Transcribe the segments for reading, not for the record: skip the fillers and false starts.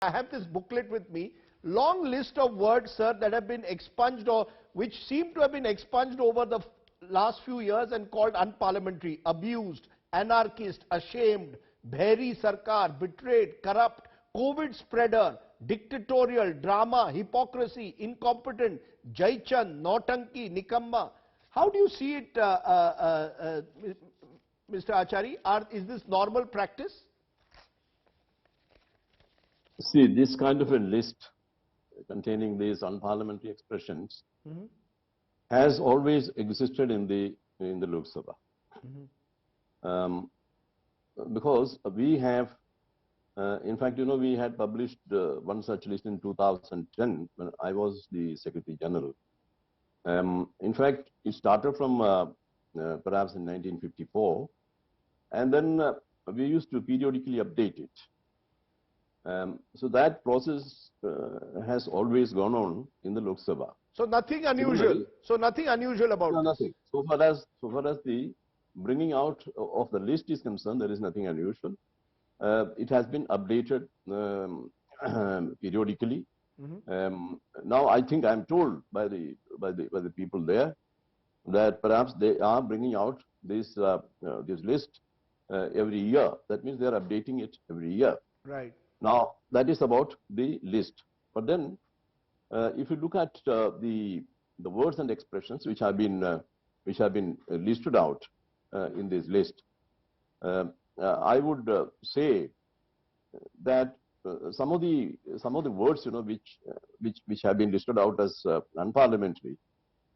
I have this booklet with me, long list of words, sir, that have been expunged or which seem to have been expunged over the last few years and called unparliamentary: abused, anarchist, ashamed, bheri sarkar, betrayed, corrupt, COVID spreader, dictatorial, drama, hypocrisy, incompetent, jaichand, nautanki, nikamma. How do you see it, Mr. Achari? Is this normal practice? See, this kind of a list containing these unparliamentary expressions has always existed in the Lok Sabha. Because we have, in fact, you know, we had published one such list in 2010 when I was the Secretary General. In fact, it started from perhaps in 1954, and then we used to periodically update it. So that process has always gone on in the Lok Sabha. So nothing unusual. So nothing unusual about no, this. Nothing. So far as the bringing out of the list is concerned, there is nothing unusual. It has been updated periodically. Now I think I'm told by the people there that perhaps they are bringing out this list every year. That means they are updating it every year. Right. Now, that is about the list. But then, if you look at the words and expressions which have been listed out in this list, I would say that some of the words, you know, which have been listed out as unparliamentary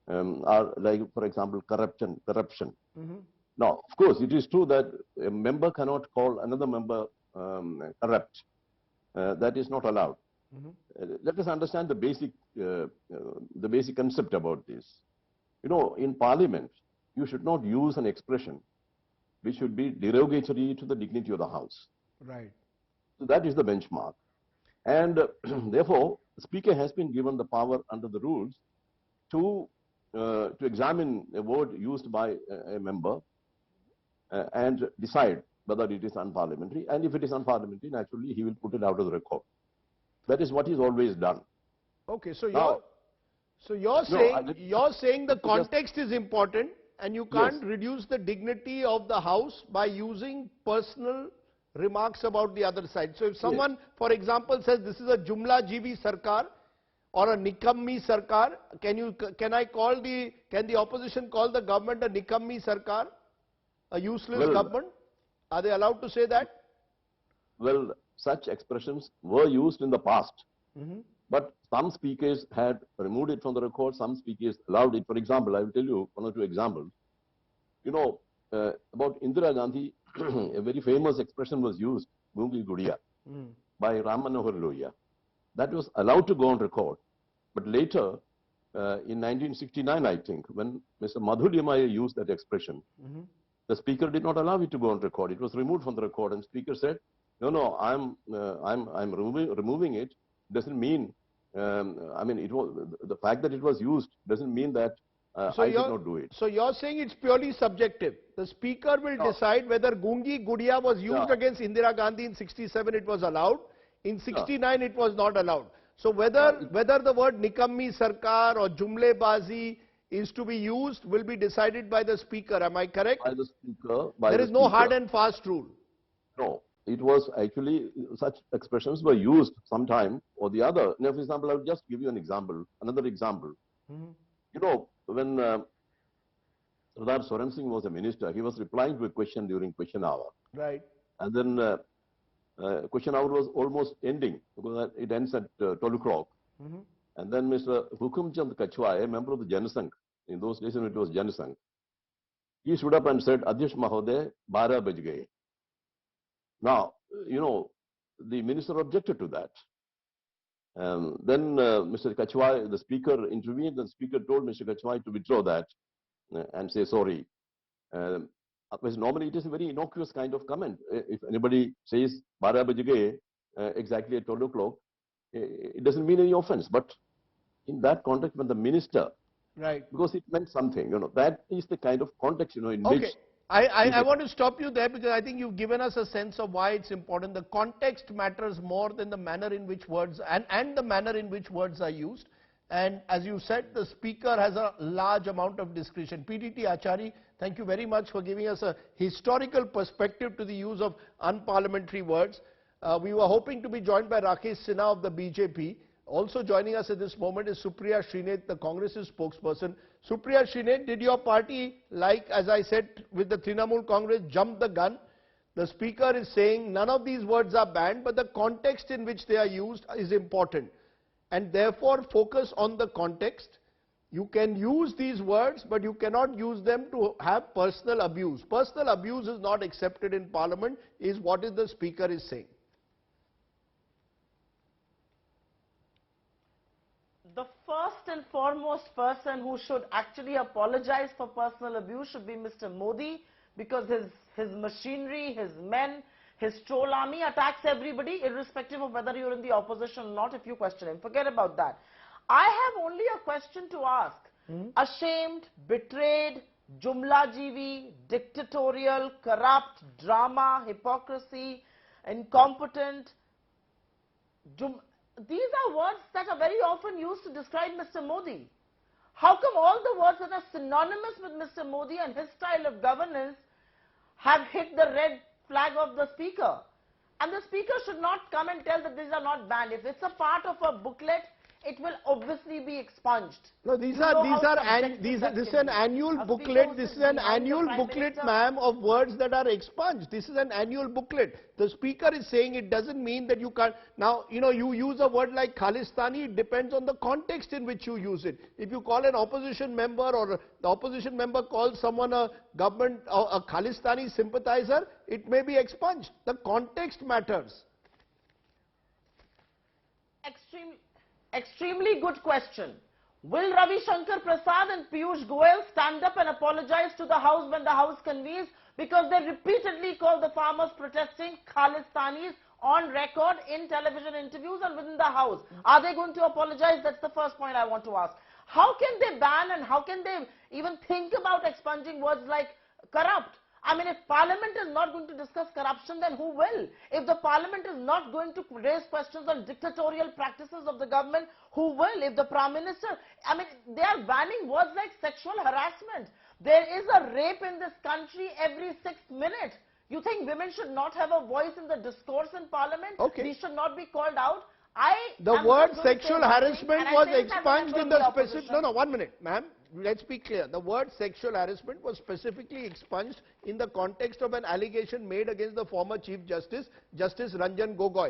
are like, for example, corruption. Now, of course, it is true that a member cannot call another member corrupt. That is not allowed. Let us understand the basic concept about this. You know, in Parliament, you should not use an expression which should be derogatory to the dignity of the House. Right. So that is the benchmark. And therefore, the Speaker has been given the power under the rules to examine a word used by a member and decide whether it is unparliamentary, and if it is unparliamentary, naturally he will put it out of the record. That is what he's always done. Okay, so you're saying the context is important, and you can't reduce the dignity of the House by using personal remarks about the other side. So if someone, for example, says this is a Jumla Jivi Sarkar or a Nikammi Sarkar, can the opposition call the government a Nikammi Sarkar, a useless government? Are they allowed to say that? Well, such expressions were used in the past, but some speakers had removed it from the record, some speakers allowed it. For example, I will tell you one or two examples. You know, about Indira Gandhi, a very famous expression was used, Gungi Gudiya, by Ram Manohar Lohia. That was allowed to go on record. But later, in 1969, I think, when Mr. Madhu Limaya used that expression, the Speaker did not allow it to go on record. It was removed from the record, and Speaker said, "No, I'm removing it. Doesn't mean, I mean, it was the fact that it was used doesn't mean that I did not do it." So you're saying it's purely subjective. The Speaker will decide whether Gungi Gudiya was used against Indira Gandhi in 67. It was allowed. In 69, it was not allowed. So whether the word Nikammi Sarkar or Jumle Bazi is to be used will be decided by the Speaker. Am I correct? By the Speaker. There is no hard and fast rule. No, it was actually such expressions were used sometime or the other. Now, for example, I will just give you an example, another example. You know, when Sardar Soren Singh was a minister, he was replying to a question during question hour. Right. And then question hour was almost ending because it ends at 12 o'clock. And then Mr. Hukumchand Kachwa, a member of the Janasangh, in those days it was Janasangh, he stood up and said, "Adhyash Mahodaya, 12 baj gaye." Now, you know, the minister objected to that. Then Mr. Kachwa, the Speaker, intervened. The Speaker told Mr. Kachwa to withdraw that and say sorry. Normally, it is a very innocuous kind of comment. If anybody says 12 baj gaye exactly at 12 o'clock, it doesn't mean any offense. But in that context, when the minister, right, because it meant something, you know, that is the kind of context, you know, in which I want to stop you there because I think you've given us a sense of why it's important. The context matters more than the manner in which words and the manner in which words are used. And as you said, the speaker has a large amount of discretion. PTT Achari, thank you very much for giving us a historical perspective to the use of unparliamentary words. We were hoping to be joined by Rakesh Sinha of the BJP. Also joining us at this moment is Supriya Shrinate, the Congress's spokesperson. Supriya Shrinate, did your party, like as I said with the Trinamool Congress, jump the gun? The speaker is saying none of these words are banned, but the context in which they are used is important. And therefore focus on the context. You can use these words, but you cannot use them to have personal abuse. Personal abuse is not accepted in Parliament, is what the speaker is saying. The first and foremost person who should actually apologize for personal abuse should be Mr. Modi, because his machinery, his men, his troll army attacks everybody irrespective of whether you're in the opposition or not. If you question him, forget about that. I have only a question to ask. Ashamed, betrayed, jumlajivi, dictatorial, corrupt, drama, hypocrisy, incompetent, these are words that are very often used to describe Mr. Modi. How come all the words that are synonymous with Mr. Modi and his style of governance have hit the red flag of the speaker? And the speaker should not come and tell that these are not banned. If it's a part of a booklet, it will obviously be expunged. No, this is an annual booklet. This is an annual booklet, ma'am, of words that are expunged. This is an annual booklet. The speaker is saying it doesn't mean that you can't. Now, you use a word like Khalistani, it depends on the context in which you use it. If you call an opposition member or the opposition member calls someone a government or a Khalistani sympathizer, it may be expunged. The context matters. Extremely good question. Will Ravi Shankar Prasad and Piyush Goyal stand up and apologize to the House when the House convenes, because they repeatedly call the farmers protesting Khalistanis on record in television interviews and within the House? Are they going to apologize? That's the first point I want to ask. How can they ban and how can they even think about expunging words like corrupt? I mean, if Parliament is not going to discuss corruption, then who will? If the Parliament is not going to raise questions on dictatorial practices of the government, who will? If the Prime Minister, I mean, they are banning words like sexual harassment. There is a rape in this country every 6th minute. You think women should not have a voice in the discourse in Parliament? Okay. These should not be called out? The word sexual harassment was expunged in the specific... No, 1 minute, ma'am. Let's be clear. The word sexual harassment was specifically expunged in the context of an allegation made against the former Chief Justice, Justice Ranjan Gogoi.